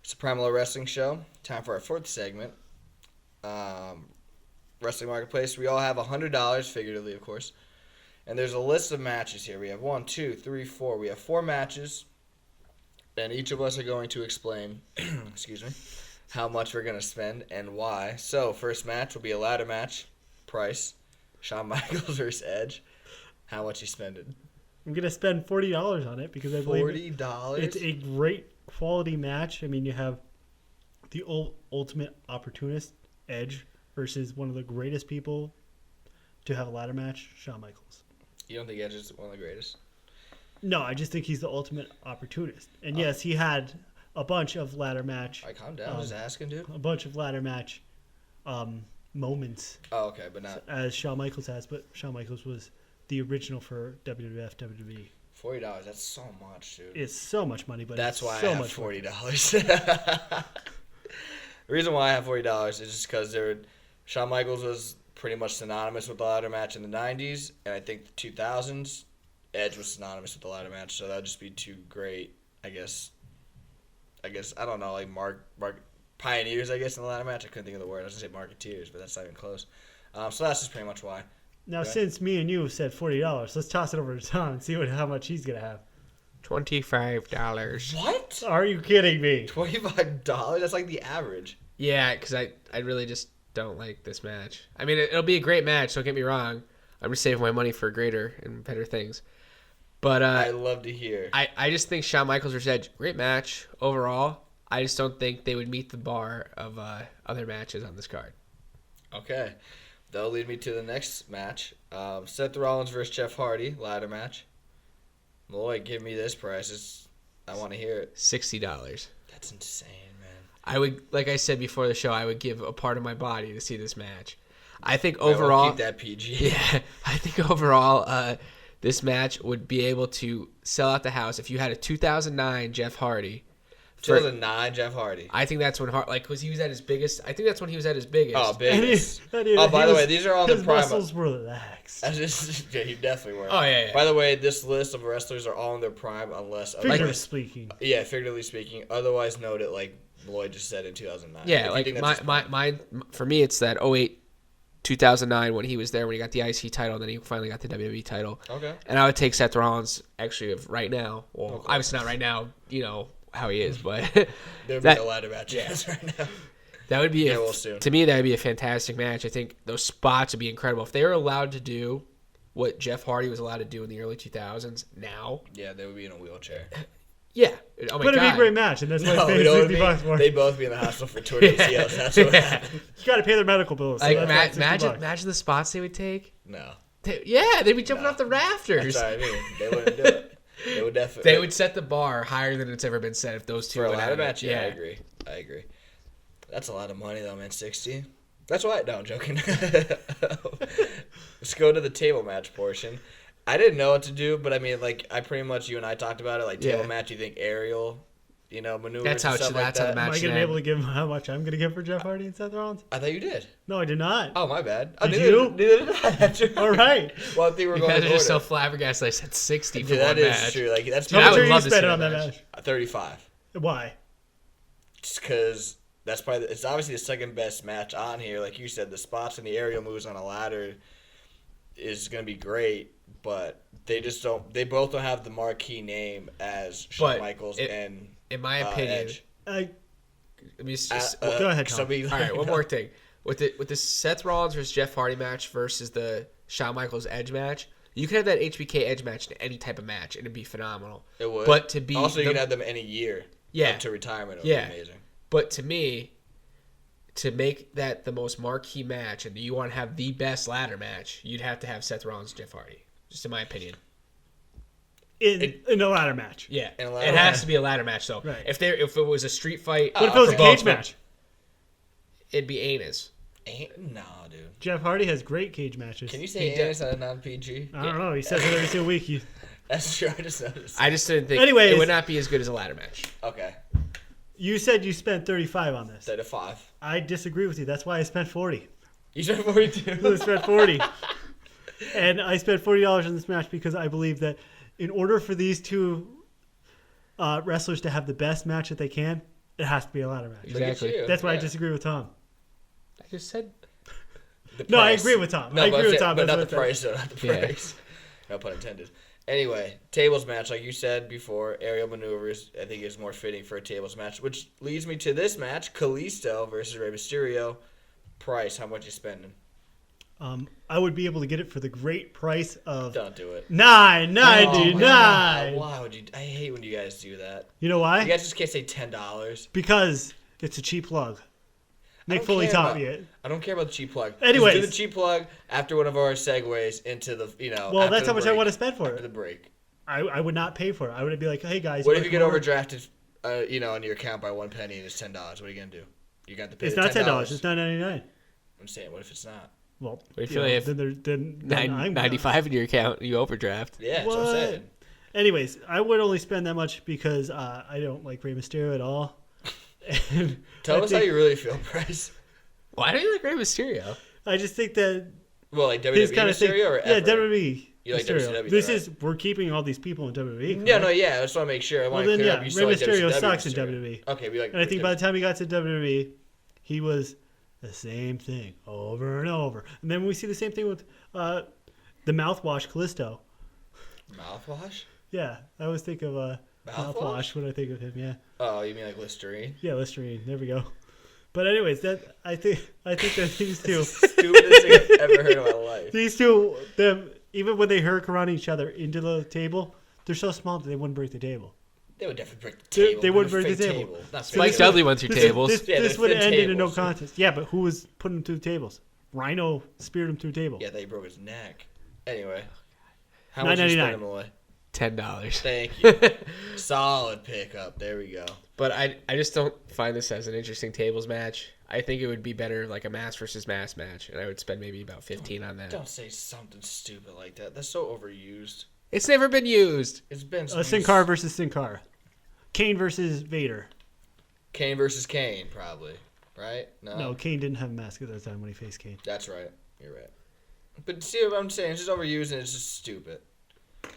It's the PriMalLow Wrestling Show. Time for our fourth segment. Wrestling Marketplace. We all have $100, figuratively, of course. And there's a list of matches here. We have 1, 2, 3, 4. We have 4 matches. And each of us are going to explain, excuse me, how much we're going to spend and why. So, first match will be a ladder match. Price. Shawn Michaels versus Edge. How much you spending? I'm going to spend $40 on it because I believe $40? It's a great quality match. I mean, you have the ultimate opportunist, Edge, versus one of the greatest people to have a ladder match, Shawn Michaels. You don't think Edge is one of the greatest? No, I just think he's the ultimate opportunist. And yes, he had a bunch of ladder match. All right, calm down. I'm just asking, dude. A bunch of ladder match moments. Oh, okay, but not as Shawn Michaels has. But Shawn Michaels was the original for WWF, WWE. $40, that's so much, dude. It's so much money, but that's why so I have $40. The reason why I have $40 is just because Shawn Michaels was pretty much synonymous with the ladder match in the 90s, and I think the 2000s, Edge was synonymous with the ladder match, so that would just be two great, I guess, I don't know, like pioneers, I guess, in the ladder match. I couldn't think of the word. I was going to say marketeers, but that's not even close. So that's just pretty much why. Now, since me and you have said $40, let's toss it over to Tom and see how much he's going to have. $25. What? Are you kidding me? $25? That's like the average. Yeah, because I really just don't like this match. I mean, it'll be a great match, don't get me wrong. I'm just saving my money for greater and better things. But I love to hear. I just think Shawn Michaels versus Edge, great match overall. I just don't think they would meet the bar of other matches on this card. Okay. That'll lead me to the next match. Seth Rollins versus Jeff Hardy, ladder match. Lloyd, give me this price. I want to hear it. $60. That's insane, man. I would, like I said before the show, I would give a part of my body to see this match. I think overall, we'll keep that PG. Yeah, I think overall, this match would be able to sell out the house if you had a 2009 Jeff Hardy. 2009 Jeff Hardy. I think that's when because he was at his biggest. I think that's when he was at his biggest. Oh, biggest. By the way, these are all the prime. His muscles were relaxed. Yeah, he definitely were. Oh yeah. By the way, this list of wrestlers are all in their prime, unless figuratively speaking. Yeah, figuratively speaking. Otherwise noted, like Lloyd just said in 2009. Yeah, like my for me, it's that 2008, 2009 when he was there when he got the IC title, and then he finally got the WWE title. Okay. And I would take Seth Rollins actually of right now. Well, obviously not right now. You know how he is, but there'd be no ladder matches right now. That would be soon. To me, that would be a fantastic match. I think those spots would be incredible if they were allowed to do what Jeff Hardy was allowed to do in the early 2000s. Now, yeah, they would be in a wheelchair. Yeah. Oh my But it'd be a God. great match, and that's why No, I you paid know what I mean? $60 for. They'd both be in the hospital for torn ACLs. That's what happened. You got to pay their medical bills. So Like, that's why it's $60. imagine the spots they would take. No. They'd be jumping No. off the rafters. That's what I mean. They wouldn't do it. They would definitely. They would set the bar higher than it's ever been set if those two For a went ladder at it. match? Yeah, I agree. That's a lot of money, though, man. 60. That's why. No, I'm joking. Let's go to the table match portion. I didn't know what to do, but I mean, like, you and I talked about it. Like, table match, you think aerial, maneuvers That's how and stuff like that's how the that. match Am I should going to be end. able to give him how much I'm going to give for Jeff Hardy and Seth Rollins? I thought you did. No, I did not. Oh, my bad. Oh, Did neither, you? Neither did I. That's right. All right. Well, I think we're You going guys to are just so order. flabbergasted. I said 60 for Dude, one that is match. true. Like, that's Dude, How I much would are you love to see spending that on that match. match? 35. Why? Just because that's probably it's obviously the second best match on here. Like you said, the spots and the aerial moves on a ladder is going to be great, but they just don't. They both don't have the marquee name as Shawn But Michaels and In my opinion, Edge. I, I mean, Go ahead, Tom. all right, one more thing. With the Seth Rollins versus Jeff Hardy match versus the Shawn Michaels Edge match, you could have that HBK Edge match in any type of match, and it'd be phenomenal. It would. But to be also, you can have them any year. Yeah. Up to retirement. It would Yeah. be amazing. But to me, to make that the most marquee match, and you want to have the best ladder match, you'd have to have Seth Rollins, Jeff Hardy. Just in my opinion. in a ladder match. Yeah, In a it ladder has match. to be a ladder match though. Right. If it was a street fight, What if it was a for both cage of them, match? It'd be anus. No, dude. Jeff Hardy has great cage matches. Can you say He anus on a non-PG? I don't know. He says it every single week. That's true. I just noticed. I just didn't think Anyways. it would not be as good as a ladder match. Okay. You said you spent 35 on this. Instead of 5. I disagree with you. That's why I spent 40. You said 42. I spent 40. And I spent $40 in this match because I believe that in order for these two wrestlers to have the best match that they can, it has to be a ladder match. Look at Exactly. you. That's why I Yeah. disagree with Tom. I just said The No, I price. agree with Tom. No, I but agree with I'm Tom. saying- But That's not the what I price, though. Not the Yeah. price. No pun intended. Anyway, tables match, like you said before, aerial maneuvers, I think is more fitting for a tables match, which leads me to this match, Kalisto versus Rey Mysterio. Price, how much you spending? I would be able to get it for the great price of Don't do it. $9.99. Oh my God, why would you? I hate when you guys do that. You know You why? guys just can't say $10. Because it's a cheap plug. I Nick don't Foley care taught about- me it. I don't care about the cheap plug. Anyways. Just do the cheap plug after one of our segues into the, Well, after that's the how much I break. want to spend for After the it. break. I would not pay for it. I would be like, hey guys. What if wanna you get come over? overdrafted, on your account by 1 penny and it's $10? What are you gonna do? You got to pay It's the not $10. $10. It's $9.99. I'm saying, what if it's not? Well, What if you you know, only have then I'm 95 in your account, you overdraft. Yeah, that's what I'm What? saying. Anyways, I would only spend that much because I don't like Rey Mysterio at all. And Tell I us how think- you really feel, Bryce. Why do you like Rey Mysterio? I just think that Well, like his WWE kind of thing. Mysterio or Yeah, ever? WWE. You like Mysterio. WCW, This right? is we're keeping all these people in WWE. Yeah, correct? no, yeah. I just want to make sure. I Well want to then, clear yeah, up. You Rey still like Mysterio WCW sucks in Mysterio. WWE. Okay, we like. And I think by the time he got to WWE, he was the same thing over and over. And then we see the same thing with the mouthwash Callisto. mouthwash. Yeah, I always think of Mouthwash? mouthwash when I think of him. Yeah, Oh, you mean like Listerine? yeah, Listerine. There we go. But anyways, that I think that these two, Stupidest thing I've ever heard in my life. these two, them even when they hurricane each other into the table, they're so small that they wouldn't break the table. They would definitely break the They- table. they They're wouldn't break fake the table. Not So fake Mike this table. Dudley went through This, tables. this, Yeah, this they're would have thin ended in no tables. contest. Yeah, but who was putting them through tables? Rhino speared him through a table. Yeah, they broke his neck. Anyway, how much you $9.99. spend him away? $10. Thank you. Solid pickup. There we go. But I just don't find this as an interesting tables match. I think it would be better like a mass versus mass match, and I would spend maybe about 15 on that. Don't say something stupid like that. That's so overused. It's never been used. It's been Sin Cara versus Sin Cara. Kane versus Vader. Kane versus Kane, probably. Right? No, Kane didn't have a mask at that time when he faced Kane. That's right. You're right. But see what I'm saying? It's just overused and it's just stupid.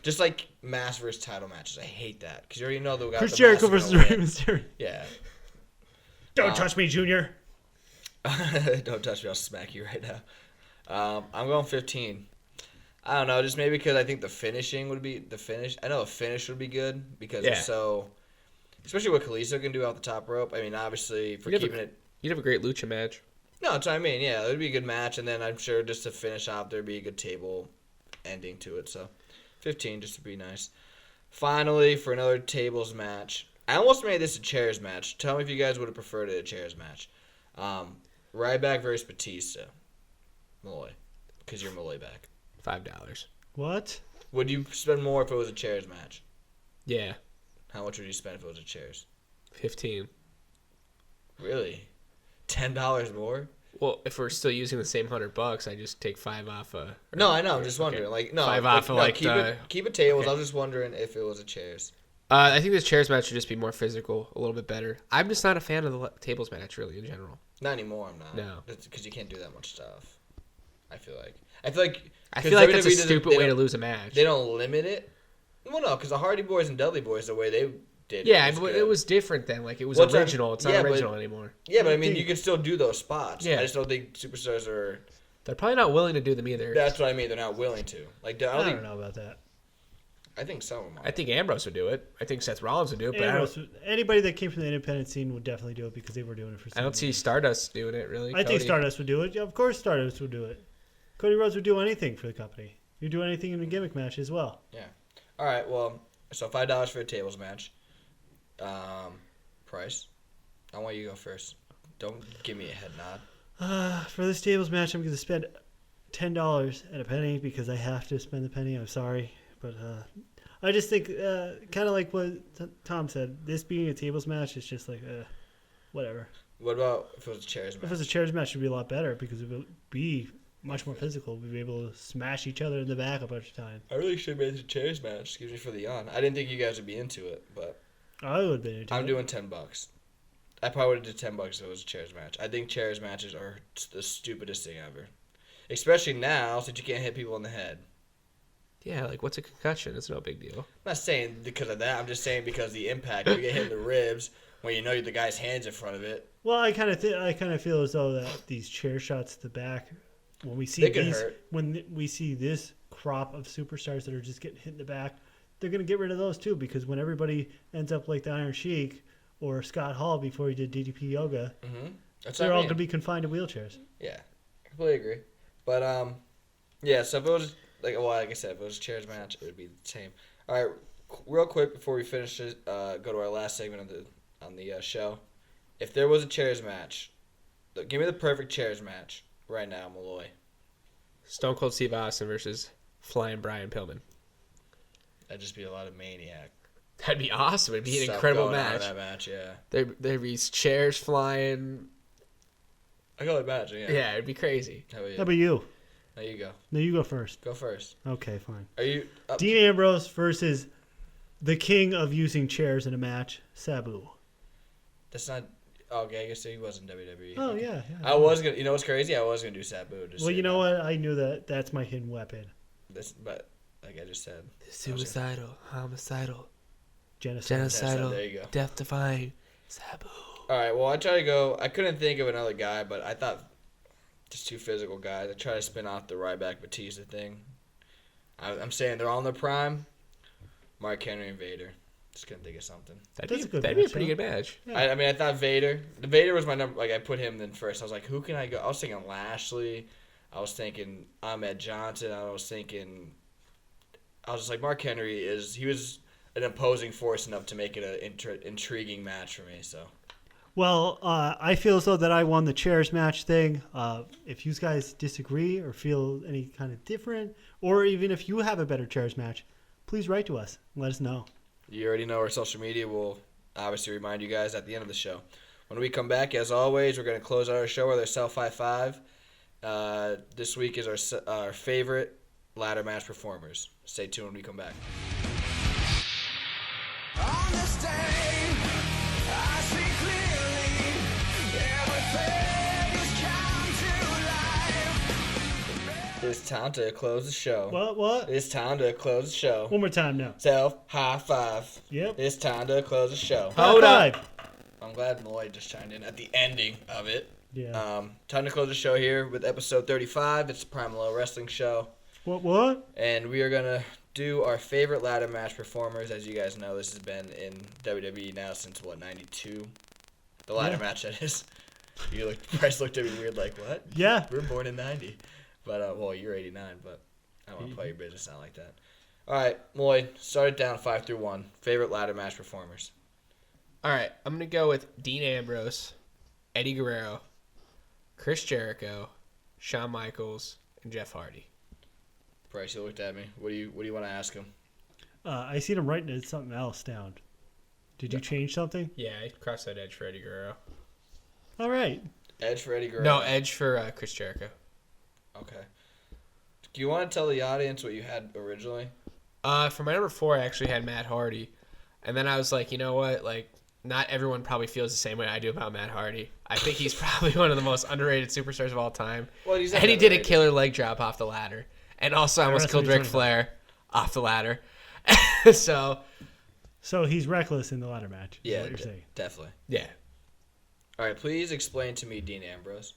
Just like mass versus title matches. I hate that. Because you already know the guy Chris with the Jericho mask is versus gonna Rey win. Mysterio. Yeah. Don't touch me, Junior. Don't touch me. I'll smack you right now. I'm going 15. I don't know. Just maybe because I think the finishing would be the finish. I know a finish would be good because Yeah. it's so. Especially what Kalisto can do off the top rope. I mean, obviously, for You'd have keeping it. You'd have a great lucha match. No, that's what I mean. Yeah, it would be a good match. And then I'm sure just to finish off, there'd be a good table ending to it. So 15 just to be nice. finally, for another tables match. I almost made this a chairs match. Tell me if you guys would have preferred it a chairs match. Ryback versus Batista. Malloy. Because you're Malloy back. $5. What? Would you spend more if it was a chairs match? Yeah. How much would you spend if it was a chairs? 15. Really? $10 more? Well, if we're still using the same $100, I just take 5 off. No, I know. I'm just wondering. Like, no, 5 off of, like, keep it tables. okay. I was just wondering if it was a chairs. I think this chairs match should just be more physical, a little bit better. I'm just not a fan of the tables match, really, in general. Not anymore. I'm not. No, because you can't do that much stuff. I feel like that's a stupid way to lose a match. They don't limit it. Well, no, because the Hardy Boys and Dudley Boys, the way they did. Yeah, it was, it was different then. Like it was What's original. It's not original anymore. Yeah, but I mean, you can still do those spots. Yeah. I just don't think superstars are. They're probably not willing to do them either. That's what I mean. They're not willing to. Like I don't know about that. I think some of them are. I think Ambrose would do it. I think Seth Rollins would do it. But anybody that came from the independent scene would definitely do it because they were doing it for. I don't see Stardust doing it really. I think Stardust would do it. Yeah, of course Stardust would do it. Cody Rhodes would do anything for the company. You'd do anything in a gimmick match as well. Yeah. All right. Well, so $5 for a tables match. Price. I want you to go first. Don't give me a head nod. For this tables match, I'm going to spend $10 and a penny because I have to spend the penny. I'm sorry, but I just think kind of like what Tom said. This being a tables match is just like whatever. What about if it was a chairs match? If it was a chairs match, it would be a lot better because it would be much more physical. We'd be able to smash each other in the back a bunch of times. I really should have made it a chairs match. Excuse me for the yawn. I didn't think you guys would be into it, but I would have been into it. I'm doing $10. I probably would have did $10 if it was a chairs match. I think chairs matches are the stupidest thing ever, especially now since you can't hit people in the head. Yeah, like what's a concussion? It's no big deal. I'm not saying because of that. I'm just saying because of the impact. You get hit in the ribs when you know the guy's hand's in front of it. Well, I kind of feel as though that these chair shots to the back, when we see They can these, hurt. when we see this crop of superstars that are just getting hit in the back, they're going to get rid of those too because when everybody ends up like the Iron Sheik or Scott Hall before he did DDP yoga, they're all going to be confined to wheelchairs. Yeah, I completely agree. But yeah. So if it was like I said, if it was a chairs match, it would be the same. All right, real quick before we finish this, go to our last segment on the show. If there was a chairs match, give me the perfect chairs match right now, Malloy. Stone Cold Steve Austin versus Flying Brian Pillman. That'd just be a lot of maniac. That'd be awesome. It'd be an stuff incredible going on in match. that match, yeah. There'd be chairs flying. I can only imagine, yeah. Yeah, it'd be crazy. How about you? How about you? There you go. No, you go first. Go first. Okay, fine. Are you up? Dean Ambrose versus the king of using chairs in a match, Sabu. That's not. Okay, I guess he was in WWE. Oh, Okay. yeah. I was gonna. You know what's crazy? I was gonna do Sabu. Well, you know what? I knew that's my hidden weapon. But like I just said, Suicidal, homicidal, Genocidal. There you go. death-defying Sabu. All right. Well, I tried to go. I couldn't think of another guy, but I thought just two physical guys. I tried to spin off the Ryback Batista thing. I'm saying they're all in their prime. Mark Henry and Vader. Just couldn't think of something. That'd That's be a good that'd be a match, pretty huh? good match. Yeah. I mean, I thought Vader. The Vader was my number. Like I put him then first. I was like, who can I go? I was thinking Lashley. I was thinking Ahmed Johnson. I was just like Mark Henry he was an imposing force enough to make it an intriguing match for me. So. Well, I feel as though that I won the chairs match thing. If you guys disagree or feel any kind of different, or even if you have a better chairs match, please write to us and let us know. You already know our social media. We'll obviously remind you guys at the end of the show. When we come back, as always, we're going to close out our show with our Self High Five. This week is our favorite ladder match performers. Stay tuned when we come back. On this day, I see clearly everything is come to life. It's time to close the show. What? It's time to close the show. One more time now. Self High Five. Yep. It's time to close the show. Hold High up. five. I'm glad Lloyd just chimed in at the ending of it. Yeah. Time to close the show here with episode 35. It's the PriMalLow Wrestling Show. What? And we are going to do our favorite ladder match performers. As you guys know, this has been in WWE now since, 92? The ladder match, that is. Bryce looked at me weird like, what? Yeah. We were born in 90. But, well, you're 89, but I don't want to play your business out like that. All right, Lloyd, start it down 5 through 1. Favorite ladder match performers. All right, I'm going to go with Dean Ambrose, Eddie Guerrero, Chris Jericho, Shawn Michaels, and Jeff Hardy. Bryce, you looked at me. What do you want to ask him? I seen him writing something else down. Did you change something? Yeah, I crossed that edge for Eddie Guerrero. All right. Edge for Eddie Guerrero? No, edge for Chris Jericho. Okay. Do you want to tell the audience what you had originally? For my number 4, I actually had Matt Hardy. And then I was like, you know what? Like, not everyone probably feels the same way I do about Matt Hardy. I think he's probably one of the most underrated superstars of all time. Well, he's not and he did a underrated. killer leg drop off the ladder. And also almost killed Ric WrestleMania Flair off the ladder. So he's reckless in the ladder match. Is Yeah, what you're saying. definitely. yeah. All right, please explain to me Dean Ambrose.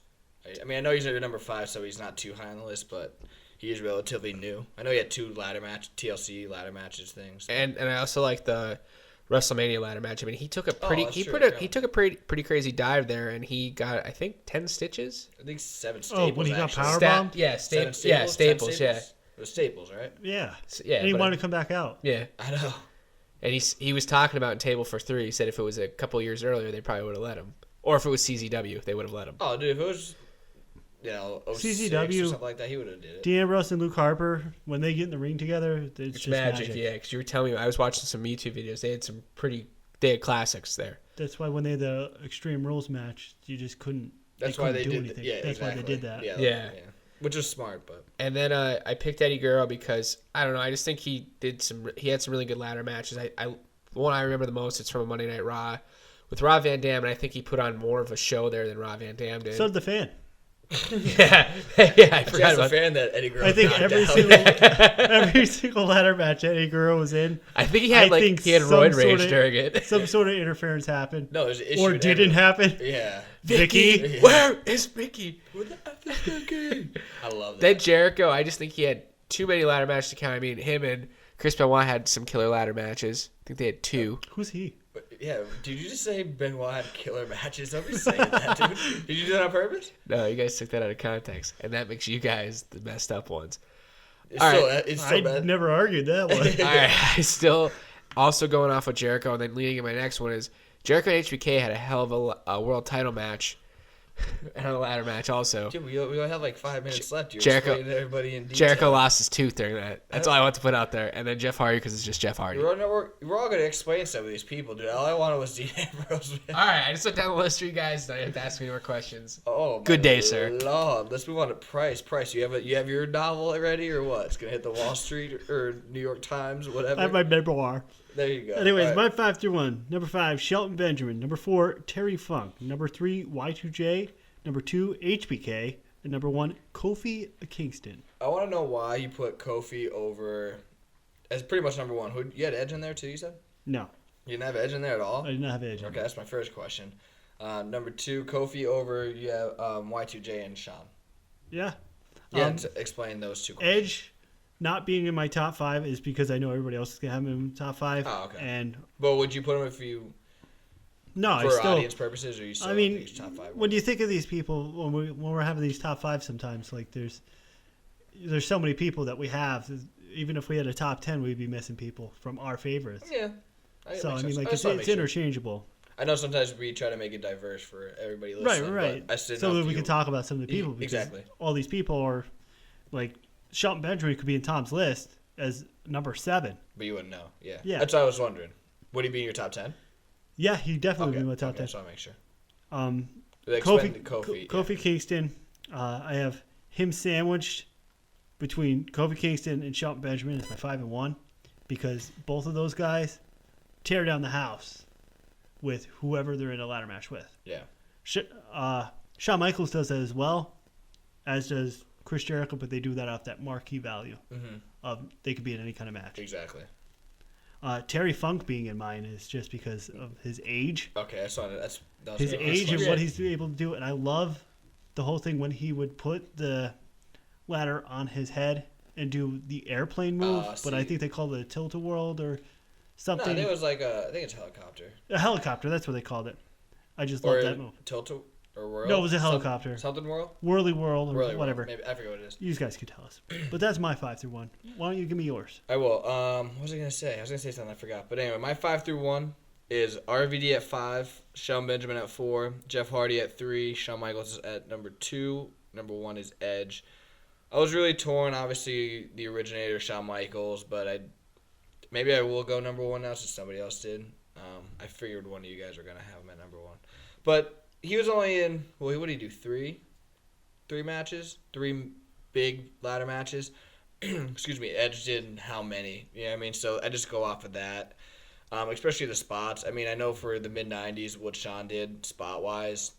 I mean, I know he's your number 5, so he's not too high on the list, but he is relatively new. I know he had 2 TLC ladder matches things. And I also like the WrestleMania ladder match. I mean, he took a pretty that's he true, put a yeah. he took a pretty crazy dive there, and he got I think 10 stitches. I think 7 staples. when he got actually. power- Sta- bombed? yeah, 7 staples. Yeah, 10 staples. Yeah, It was staples, right? Yeah. yeah. And he but wanted to come back out. yeah. I know. And he was talking about in Table for 3. He said if it was a couple years earlier, they probably would have let him. Or if it was CZW, they would have let him. Oh, dude, if it was, 06 CZW, or something like that, he would have did it. Dean Ambrose and Luke Harper, when they get in the ring together, it's just magic. Yeah, because you were telling me, I was watching some YouTube videos. They had classics there. That's why when they had the Extreme Rules match, you just couldn't. That's they why couldn't they do did. anything. Yeah, That's why exactly. they did that. Yeah. Which was smart, but And then I picked Eddie Guerrero because I don't know. I just think he had some really good ladder matches. The one I remember the most, it's from a Monday Night Raw with Rob Van Dam, and I think he put on more of a show there than Rob Van Dam did. So did the fan. yeah, I forgot just a about. fan that Eddie Guerrero. I think knocked every out. every single ladder match Eddie Guerrero was in, I think he had some roid rage sort of- during it. some sort of interference happened. No, there's an issue or with didn't happen. Yeah. Vicky. Yeah. Where is Vicky? I love that. Then Jericho, I just think he had too many ladder matches to count. I mean, him and Chris Benoit had some killer ladder matches. I think they had 2. Who's he? Yeah, did you just say Benoit had killer matches? Don't be saying that, dude. Did you do that on purpose? No, you guys took that out of context, and that makes you guys the messed up ones. It's All still, right. it's still I bad. never argued that one. All right, I still also going off with Jericho, and then leading in my next one is Jericho and HBK had a hell of a world title match and a ladder match also. Dude, we only have like 5 minutes left. You're Jericho- explaining to everybody in detail. Jericho lost his tooth during that. That's all I want to put out there. And then Jeff Hardy because it's just Jeff Hardy. We're all going to explain some of these people, dude. All I wanted was Dean Ambrose. All right, I just went down the list for you guys. Now you have to ask me more questions. Oh, my Good day, sir. Lord. Let's move on to Price. Price, you have your novel ready or what? It's going to hit the Wall Street or New York Times, whatever. I have my memoir. There you go. Anyways, All right. my 5 through 1. Number 5, Shelton Benjamin. Number 4, Terry Funk. Number 3, Y2J. Number 2, HBK. And number 1, Kofi Kingston. I want to know why you put Kofi over as pretty much number 1. You had Edge in there too, you said? No, You didn't have Edge in there at all? I did not have Edge. Okay, that's my first question. Number 2, Kofi over Y2J and Sean. Yeah. Yeah, explain those 2 questions. Edge not being in my top 5 is because I know everybody else is going to have him in top 5. Oh, okay. And But would you put him if you, no, I for still. audience purposes, or you still I mean, think he's top 5? when you think of these people, when we're having these top 5, sometimes like there's so many people that we have. Even if we had a top 10, we'd be missing people from our favorites. Yeah. So I mean, like just wanna it's make sure. interchangeable. I know sometimes we try to make it diverse for everybody listening. Right. But I still So know that if we you- can talk about some of the people. Because Exactly. all these people are like Shelton Benjamin could be in Tom's list as number 7. But you wouldn't know. Yeah. Yeah. That's what I was wondering. Would he be in your top 10? Yeah, he definitely would be in my top okay, 10. just want to make sure. Um, Explain Kofi Kofi. Kingston. I have him sandwiched between Kofi Kingston and Shelton Benjamin as my 5 and 1 because both of those guys tear down the house with whoever they're in a ladder match with. Yeah. Shawn Michaels does that as well, as does Chris Jericho, but they do that off that marquee value of they could be in any kind of match. Exactly. Terry Funk being in mine is just because of his age. Okay, I saw that. That was His my first age and question. what he's able to do. And I love the whole thing when he would put the ladder on his head and do the airplane move. But I see. think they call it a tilt-a-whirl or No, something. I think it was like I think it's a helicopter. A helicopter, that's what they called it. I just Or love that move. tilt or Whirl? No, it was a helicopter. Something Whirl? Whirly Whirl or Whirly whatever. Whirl. Maybe, I forget what it is. You guys could tell us. But that's my 5 through 1. Why don't you give me yours? I will. What was I gonna say? I was gonna say something I forgot. But anyway, my 5 through 1 is RVD at 5, Shelton Benjamin at 4, Jeff Hardy at 3, Shawn Michaels at number 2, number 1 is Edge. I was really torn. Obviously, the originator Shawn Michaels, but maybe I will go number 1 now since somebody else did. I figured one of you guys were gonna have him at number 1, but he was only in. Well, what did he do? Three matches, 3 big ladder matches. Excuse me. Edge did how many? You know what I mean? So I just go off of that. Especially the spots. I mean, I know for the mid-90s, what Shawn did spot-wise,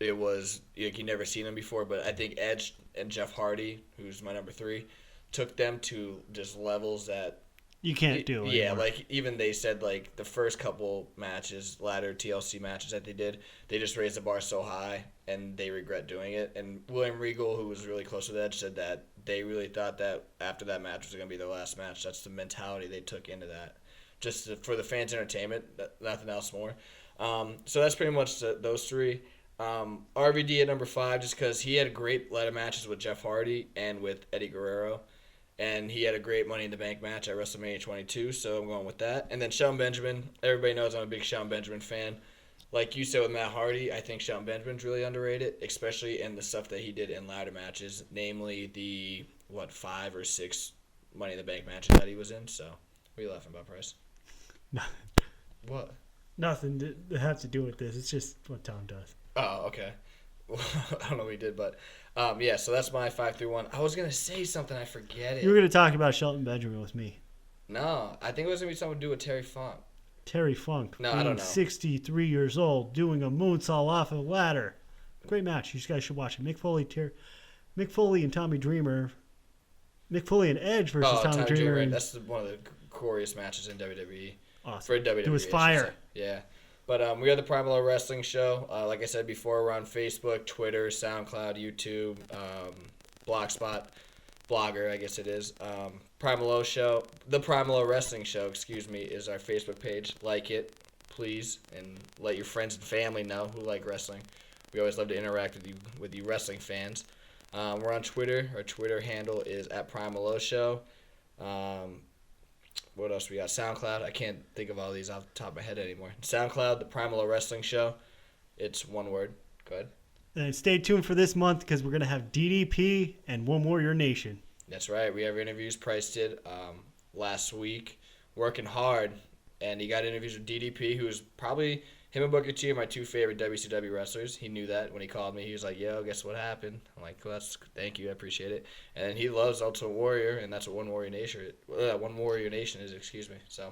it was, like, you never seen them before, but I think Edge and Jeff Hardy, who's my number 3, took them to just levels that You can't do it. Yeah, anymore. like, even they said, like, the first couple matches, ladder TLC matches that they did, they just raised the bar so high, and they regret doing it. And William Regal, who was really close with Edge, said that they really thought that after that match was going to be their last match. That's the mentality they took into that. Just for the fans' entertainment, nothing else more. So that's pretty much those 3. RVD at number 5, just because he had great ladder matches with Jeff Hardy and with Eddie Guerrero. And he had a great Money in the Bank match at WrestleMania 22, so I'm going with that. And then Shelton Benjamin. Everybody knows I'm a big Shelton Benjamin fan. Like you said with Matt Hardy, I think Shelton Benjamin's really underrated, especially in the stuff that he did in ladder matches, namely the, 5 or 6 Money in the Bank matches that he was in. So, what are you laughing about, Price? What? Nothing to have to do with this. It's just what Tom does. Oh, okay. Well, I don't know what he did, but yeah, so that's my 5 through 1. I was going to say something, I forget it. You were going to talk about Shelton Benjamin with me. No, I think it was going to be something to do with Terry Funk. Terry Funk. No, I don't know. 63 years old, doing a moonsault off a ladder. Great match. You guys should watch it. Mick Foley and Tommy Dreamer. Mick Foley and Edge versus Tommy Dreamer. And that's one of the glorious matches in WWE. awesome. For WWE. It was I should fire. say. Yeah. But we are the PriMalLow Wrestling Show. Like I said before, we're on Facebook, Twitter, SoundCloud, YouTube, Blogspot, Blogger, I guess it is. PriMalLow Show, the PriMalLow Wrestling Show, is our Facebook page. Like it, please, and let your friends and family know who like wrestling. We always love to interact with you wrestling fans. We're on Twitter. Our Twitter handle is @PriMalLow Show. What else we got? SoundCloud. I can't think of all these off the top of my head anymore. SoundCloud, the PriMalLow Wrestling Show. It's one word. Go ahead. And stay tuned for this month because we're going to have DDP and One Warrior Nation. That's right. We have interviews Price did last week. Working hard. And he got interviews with DDP, who's probably, him and Booker T are my 2 favorite WCW wrestlers. He knew that when he called me. He was like, yo, guess what happened? I'm like, well, thank you. I appreciate it. And he loves Ultimate Warrior, and that's what One Warrior Nation is, excuse me. So,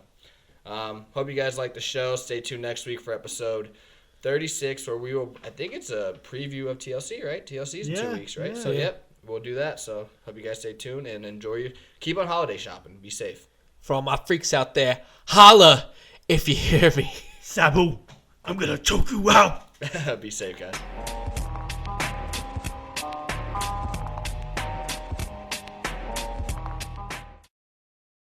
hope you guys like the show. Stay tuned next week for episode 36, where we will, I think it's a preview of TLC, right? TLC's in 2 weeks, right? So, yep, we'll do that. So, hope you guys stay tuned and enjoy keep on holiday shopping. Be safe. For all my freaks out there, holla if you hear me. Sabu, I'm going to choke you out. Be safe, guys.